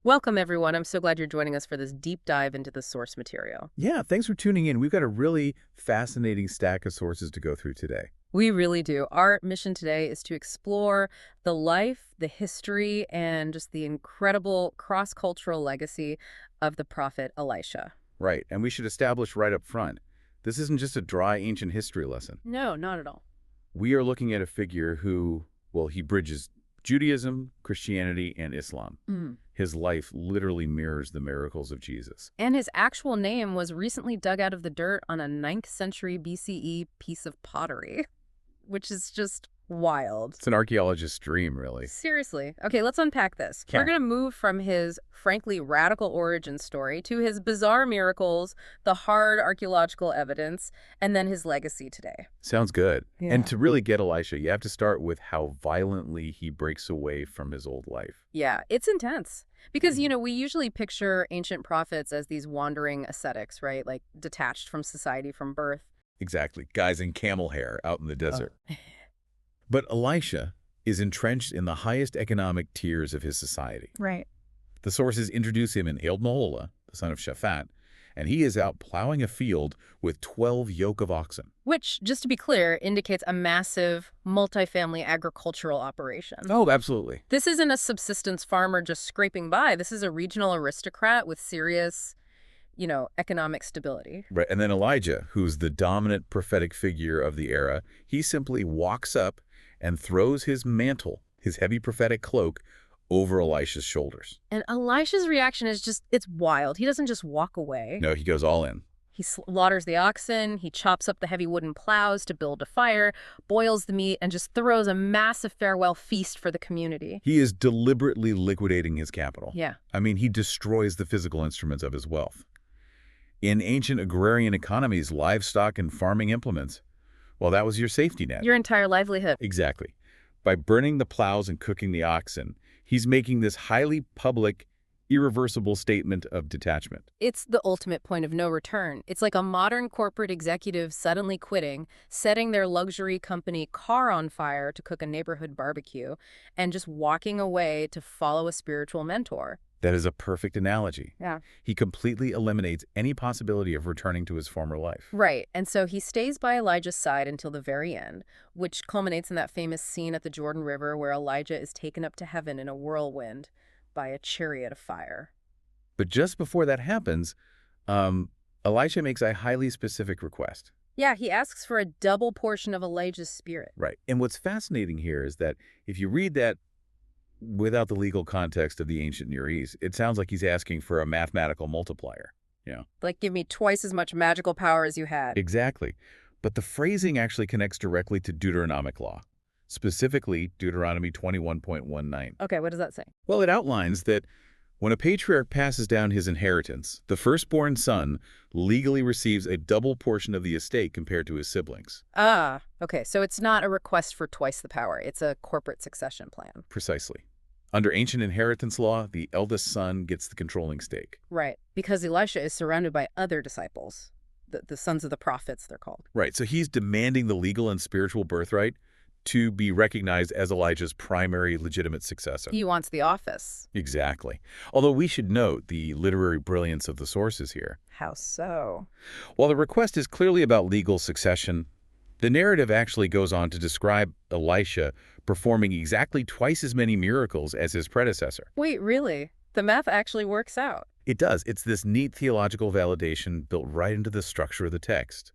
Welcome, everyone. I'm so glad you're joining us for this deep dive into the source material. Yeah, thanks for tuning in. We've got a really fascinating stack of sources to go through today. We really do. Our mission today is to explore the life, the history, and just the incredible cross-cultural legacy of the prophet Elisha. Right, and we should establish right up front, this isn't just a dry ancient history lesson. No, not at all. We are looking at a figure who, well, he bridges Judaism, Christianity, and Islam. His life literally mirrors the miracles of Jesus. And his actual name was recently dug out of the dirt on a 9th century BCE piece of pottery, which is just wild. It's an archaeologist's dream, really. Seriously. Okay, let's unpack this. Yeah. We're going to move from his, frankly, radical origin story to his bizarre miracles, the hard archaeological evidence, and then his legacy today. Sounds good. Yeah. And to really get Elisha, you have to start with how violently he breaks away from his old life. Yeah, it's intense. Because, we usually picture ancient prophets as these wandering ascetics, right? Like detached from society from birth. Exactly. Guys in camel hair out in the desert. But Elisha is entrenched in the highest economic tiers of his society. Right. The sources introduce him in Mahola, the son of Shaphat, and he is out plowing a field with 12 yoke of oxen. Which, just to be clear, indicates a massive, multifamily agricultural operation. Oh, absolutely. This isn't a subsistence farmer just scraping by. This is a regional aristocrat with serious, economic stability. Right. And then Elijah, who's the dominant prophetic figure of the era, he simply walks up and throws his mantle, his heavy prophetic cloak, over Elisha's shoulders. And Elisha's reaction is it's wild. He doesn't just walk away. No, he goes all in. He slaughters the oxen, he chops up the heavy wooden plows to build a fire, boils the meat, and just throws a massive farewell feast for the community. He is deliberately liquidating his capital. Yeah. I mean, he destroys the physical instruments of his wealth. In ancient agrarian economies, livestock and farming implements, well, that was your safety net. Your entire livelihood. Exactly. By burning the plows and cooking the oxen, he's making this highly public, irreversible statement of detachment. It's the ultimate point of no return. It's like a modern corporate executive suddenly quitting, setting their luxury company car on fire to cook a neighborhood barbecue, and just walking away to follow a spiritual mentor. That is a perfect analogy. Yeah. He completely eliminates any possibility of returning to his former life. Right. And so he stays by Elijah's side until the very end, which culminates in that famous scene at the Jordan River where Elijah is taken up to heaven in a whirlwind by a chariot of fire. But just before that happens, Elisha makes a highly specific request. Yeah, he asks for a double portion of Elijah's spirit. Right. And what's fascinating here is that if you read that without the legal context of the ancient Near East, it sounds like he's asking for a mathematical multiplier. Like, give me twice as much magical power as you had. Exactly. But the phrasing actually connects directly to Deuteronomic law, specifically Deuteronomy 21.19. Okay, what does that say? Well, it outlines that when a patriarch passes down his inheritance, the firstborn son legally receives a double portion of the estate compared to his siblings. Ah, okay, so it's not a request for twice the power. It's a corporate succession plan. Precisely. Under ancient inheritance law, the eldest son gets the controlling stake. Right, because Elisha is surrounded by other disciples, the sons of the prophets, they're called. Right, so he's demanding the legal and spiritual birthright to be recognized as Elijah's primary legitimate successor. He wants the office. Exactly. Although we should note the literary brilliance of the sources here. How so? While the request is clearly about legal succession, the narrative actually goes on to describe Elisha performing exactly twice as many miracles as his predecessor. Wait, really? The math actually works out. It does. It's this neat theological validation built right into the structure of the text.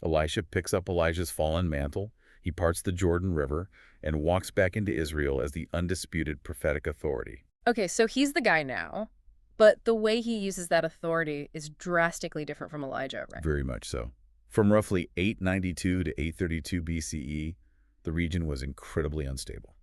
Elisha picks up Elijah's fallen mantle, he parts the Jordan River, and walks back into Israel as the undisputed prophetic authority. Okay, so he's the guy now, but the way he uses that authority is drastically different from Elijah, right? Very much so. From roughly 892 to 832 BCE, the region was incredibly unstable.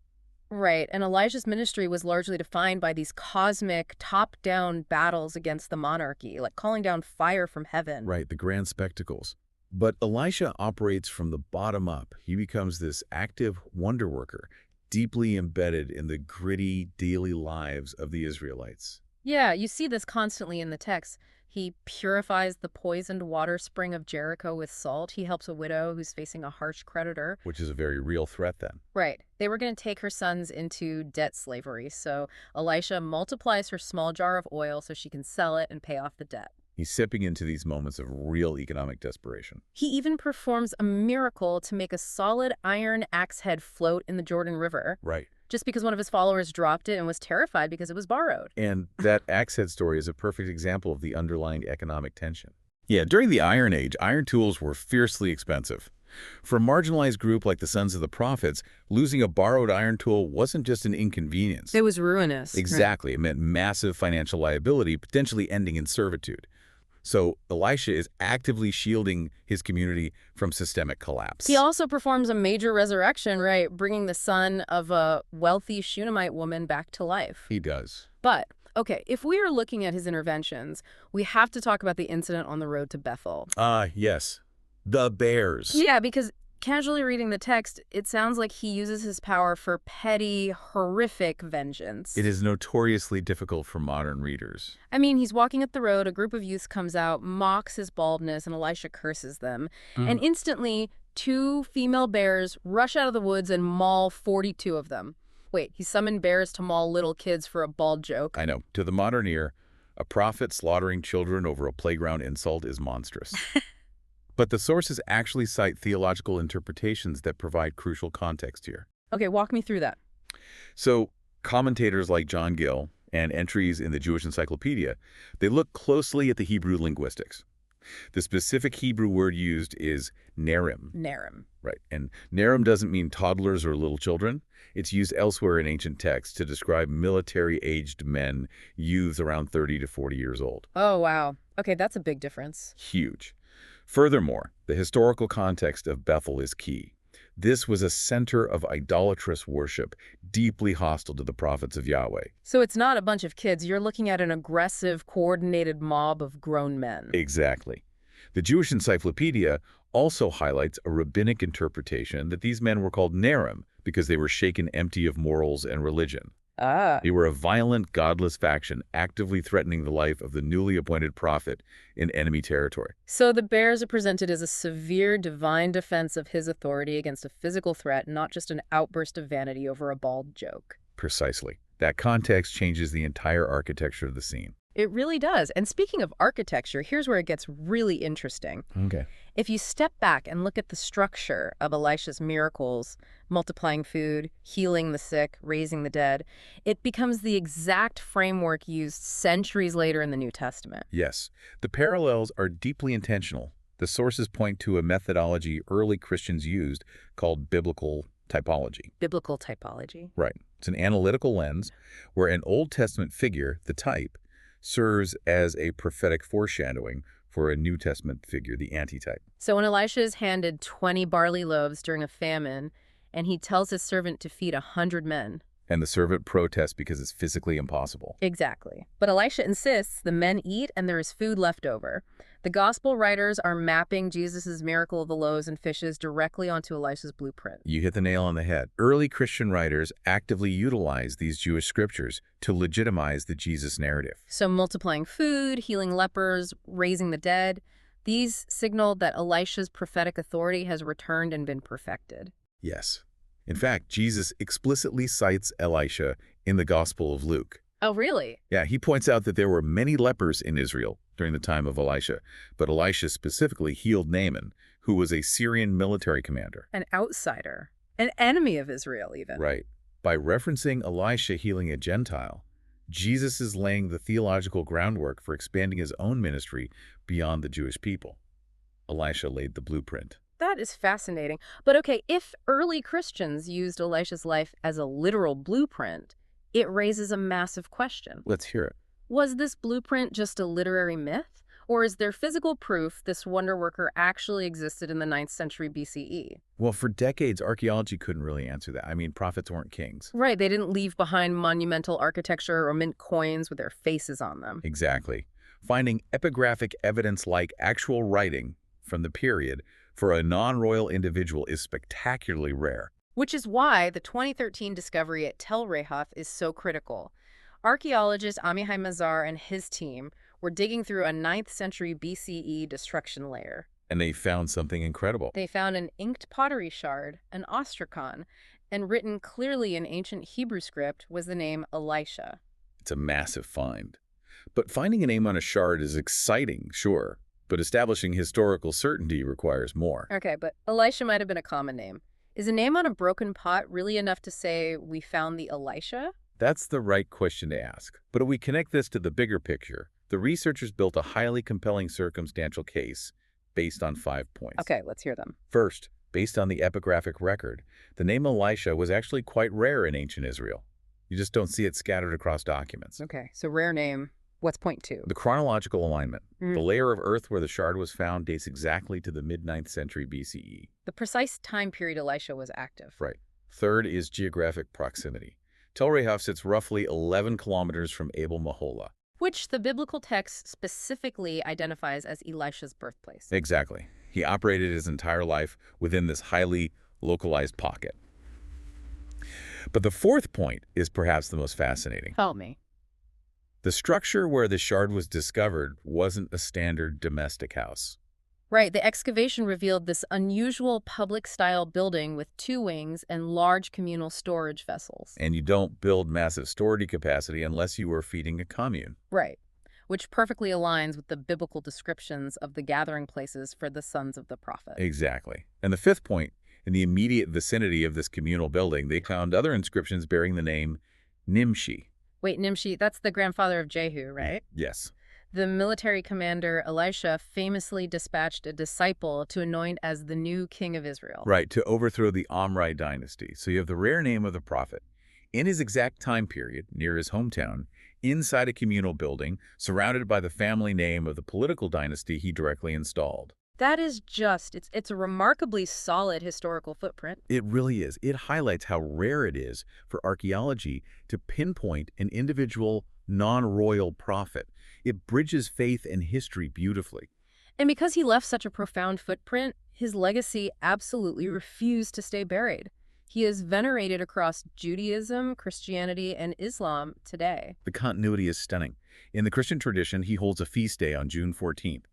Right, and Elijah's ministry was largely defined by these cosmic, top-down battles against the monarchy, like calling down fire from heaven. Right, the grand spectacles. But Elisha operates from the bottom up. He becomes this active wonder worker, deeply embedded in the gritty daily lives of the Israelites. Yeah, you see this constantly in the text. He purifies the poisoned water spring of Jericho with salt. He helps a widow who's facing a harsh creditor. Which is a very real threat then. Right. They were going to take her sons into debt slavery, so Elisha multiplies her small jar of oil so she can sell it and pay off the debt. He's sipping into these moments of real economic desperation. He even performs a miracle to make a solid iron axe head float in the Jordan River, Right. just because one of his followers dropped it and was terrified because it was borrowed. And that axe head story is a perfect example of the underlying economic tension. Yeah, during the Iron Age, iron tools were fiercely expensive. For a marginalized group like the Sons of the Prophets, losing a borrowed iron tool wasn't just an inconvenience. It was ruinous. Exactly. It meant massive financial liability, potentially ending in servitude. So Elisha is actively shielding his community from systemic collapse. He also performs a major resurrection, right, bringing the son of a wealthy Shunammite woman back to life. He does. But, okay, if we are looking at his interventions, we have to talk about the incident on the road to Bethel. Yes. The bears. Yeah, because casually reading the text, it sounds like he uses his power for petty, horrific vengeance. It is notoriously difficult for modern readers. I mean, he's walking up the road, a group of youths comes out, mocks his baldness, and Elisha curses them. And instantly, 2 female bears rush out of the woods and maul 42 of them. Wait, he summoned bears to maul little kids for a bald joke? I know. To the modern ear, a prophet slaughtering children over a playground insult is monstrous. But the sources actually cite theological interpretations that provide crucial context here. Okay, walk me through that. So, commentators like John Gill and entries in the Jewish Encyclopedia, they look closely at the Hebrew linguistics. The specific Hebrew word used is nerim. Nerim. Right. And nerim doesn't mean toddlers or little children. It's used elsewhere in ancient texts to describe military-aged men, youths around 30 to 40 years old. Oh, wow. Okay, that's a big difference. Huge. Furthermore, the historical context of Bethel is key. This was a center of idolatrous worship, deeply hostile to the prophets of Yahweh. So it's not a bunch of kids. You're looking at an aggressive, coordinated mob of grown men. Exactly. The Jewish Encyclopedia also highlights a rabbinic interpretation that these men were called nerim because they were shaken empty of morals and religion. They were a violent, godless faction actively threatening the life of the newly appointed prophet in enemy territory. So the bears are presented as a severe divine defense of his authority against a physical threat, not just an outburst of vanity over a bald joke. Precisely. That context changes the entire architecture of the scene. It really does. And speaking of architecture, here's where it gets really interesting. Okay. If you step back and look at the structure of Elisha's miracles, multiplying food, healing the sick, raising the dead, it becomes the exact framework used centuries later in the New Testament. Yes. The parallels are deeply intentional. The sources point to a methodology early Christians used called biblical typology. Biblical typology. Right. It's an analytical lens where an Old Testament figure, the type, serves as a prophetic foreshadowing for a New Testament figure, the antitype. So when Elisha is handed 20 barley loaves during a famine, and he tells his servant to feed 100 men. And the servant protests because it's physically impossible. Exactly. But Elisha insists the men eat and there is food left over. The gospel writers are mapping Jesus' miracle of the loaves and fishes directly onto Elisha's blueprint. You hit the nail on the head. Early Christian writers actively utilized these Jewish scriptures to legitimize the Jesus narrative. So multiplying food, healing lepers, raising the dead, these signal that Elisha's prophetic authority has returned and been perfected. Yes. In fact, Jesus explicitly cites Elisha in the Gospel of Luke. Oh, really? Yeah, he points out that there were many lepers in Israel during the time of Elisha, but Elisha specifically healed Naaman, who was a Syrian military commander. An outsider. An enemy of Israel, even. Right. By referencing Elisha healing a Gentile, Jesus is laying the theological groundwork for expanding his own ministry beyond the Jewish people. Elisha laid the blueprint. That is fascinating. But okay, if early Christians used Elisha's life as a literal blueprint, it raises a massive question. Let's hear it. Was this blueprint just a literary myth? Or is there physical proof this wonder worker actually existed in the 9th century BCE? Well, for decades, archaeology couldn't really answer that. I mean, prophets weren't kings. Right, they didn't leave behind monumental architecture or mint coins with their faces on them. Exactly. Finding epigraphic evidence like actual writing from the period for a non-royal individual is spectacularly rare. Which is why the 2013 discovery at Tel Rehaf is so critical. Archaeologist Amihai Mazar and his team were digging through a 9th century BCE destruction layer. And they found something incredible. They found an inked pottery shard, an ostracon, and written clearly in ancient Hebrew script was the name Elisha. It's a massive find. But finding a name on a shard is exciting, sure, but establishing historical certainty requires more. Okay, but Elisha might have been a common name. Is a name on a broken pot really enough to say we found the Elisha? That's the right question to ask. But if we connect this to the bigger picture, the researchers built a highly compelling circumstantial case based on 5 points. Okay, let's hear them. First, based on the epigraphic record, the name Elisha was actually quite rare in ancient Israel. You just don't see it scattered across documents. Okay, so rare name. What's point 2? The chronological alignment. The layer of earth where the shard was found dates exactly to the mid-9th century BCE. The precise time period Elisha was active. Right. Third is geographic proximity. Tel Rehav sits roughly 11 kilometers from Abel Mahola. Which the biblical text specifically identifies as Elisha's birthplace. Exactly. He operated his entire life within this highly localized pocket. But the fourth point is perhaps the most fascinating. Help me. The structure where the shard was discovered wasn't a standard domestic house. Right, the excavation revealed this unusual public-style building with 2 wings and large communal storage vessels. And you don't build massive storage capacity unless you were feeding a commune. Right, which perfectly aligns with the biblical descriptions of the gathering places for the sons of the prophet. Exactly. And the fifth point, in the immediate vicinity of this communal building, they found other inscriptions bearing the name Nimshi. Wait, Nimshi, that's the grandfather of Jehu, right? Yes. The military commander Elisha famously dispatched a disciple to anoint as the new king of Israel. Right, to overthrow the Omri dynasty. So you have the rare name of the prophet. In his exact time period, near his hometown, inside a communal building, surrounded by the family name of the political dynasty he directly installed. That is just, it's a remarkably solid historical footprint. It really is. It highlights how rare it is for archaeology to pinpoint an individual non-royal prophet. It bridges faith and history beautifully. And because he left such a profound footprint, his legacy absolutely refused to stay buried. He is venerated across Judaism, Christianity, and Islam today. The continuity is stunning. In the Christian tradition, he holds a feast day on June 14th.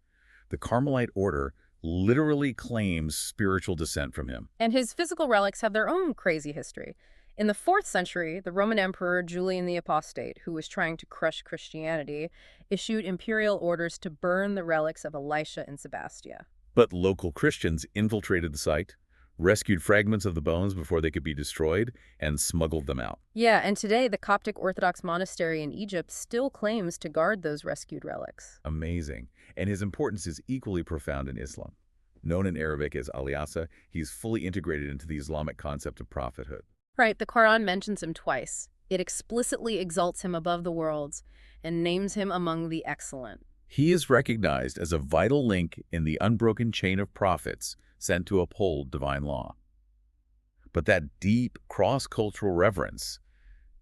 The Carmelite order literally claims spiritual descent from him. And his physical relics have their own crazy history. In the 4th century, the Roman Emperor Julian the Apostate, who was trying to crush Christianity, issued imperial orders to burn the relics of Elisha in Sebastia. But local Christians infiltrated the site, rescued fragments of the bones before they could be destroyed, and smuggled them out. Yeah, and today the Coptic Orthodox monastery in Egypt still claims to guard those rescued relics. Amazing. And his importance is equally profound in Islam. Known in Arabic as Elisha, he's fully integrated into the Islamic concept of prophethood. Right, the Quran mentions him twice. It explicitly exalts him above the worlds and names him among the excellent. He is recognized as a vital link in the unbroken chain of prophets sent to uphold divine law. But that deep cross-cultural reverence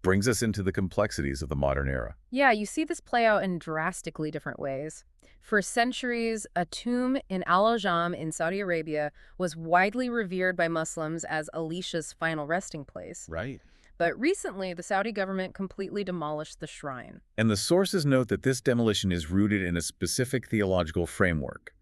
brings us into the complexities of the modern era. Yeah, you see this play out in drastically different ways. For centuries, a tomb in Al-Ajam in Saudi Arabia was widely revered by Muslims as Elisha's final resting place. Right. But recently, the Saudi government completely demolished the shrine. And the sources note that this demolition is rooted in a specific theological framework.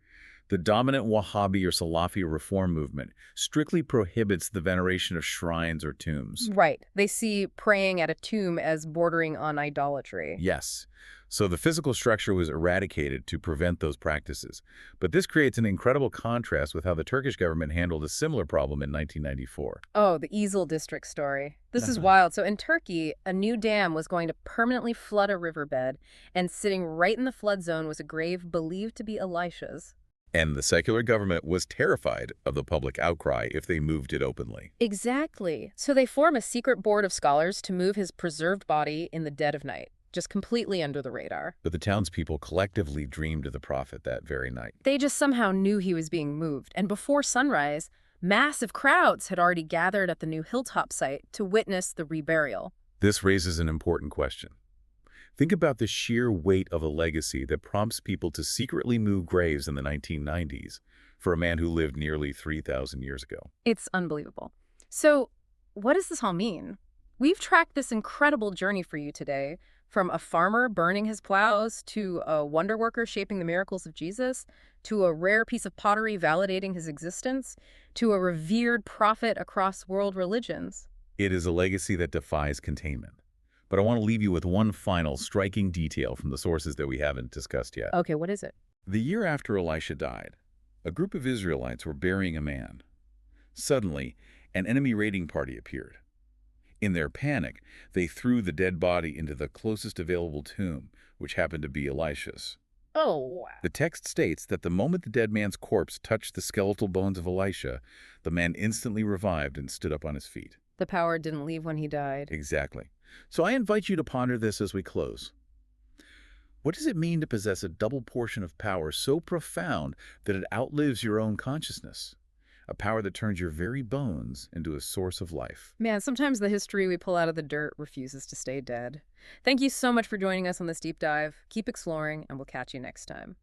The dominant Wahhabi or Salafi reform movement strictly prohibits the veneration of shrines or tombs. Right. They see praying at a tomb as bordering on idolatry. Yes. So the physical structure was eradicated to prevent those practices. But this creates an incredible contrast with how the Turkish government handled a similar problem in 1994. Oh, the Izil district story. This is wild. So in Turkey, a new dam was going to permanently flood a riverbed, and sitting right in the flood zone was a grave believed to be Elisha's. And the secular government was terrified of the public outcry if they moved it openly. Exactly. So they form a secret board of scholars to move his preserved body in the dead of night, just completely under the radar. But the townspeople collectively dreamed of the prophet that very night. They just somehow knew he was being moved, and before sunrise, massive crowds had already gathered at the new hilltop site to witness the reburial. This raises an important question. Think about the sheer weight of a legacy that prompts people to secretly move graves in the 1990s for a man who lived nearly 3,000 years ago. It's unbelievable. So, what does this all mean? We've tracked this incredible journey for you today, From a farmer burning his plows, to a wonder worker shaping the miracles of Jesus, to a rare piece of pottery validating his existence, to a revered prophet across world religions. It is a legacy that defies containment. But I want to leave you with one final striking detail from the sources that we haven't discussed yet. Okay, what is it? The year after Elisha died, a group of Israelites were burying a man. Suddenly, an enemy raiding party appeared. In their panic, they threw the dead body into the closest available tomb, which happened to be Elisha's. Oh, The text states that the moment the dead man's corpse touched the skeletal bones of Elisha, the man instantly revived and stood up on his feet. the power didn't leave when he died. Exactly. So I invite you to ponder this as we close. What does it mean to possess a double portion of power so profound that it outlives your own consciousness? A power that turns your very bones into a source of life. Man, sometimes the history we pull out of the dirt refuses to stay dead. Thank you so much for joining us on this deep dive. Keep exploring, and we'll catch you next time.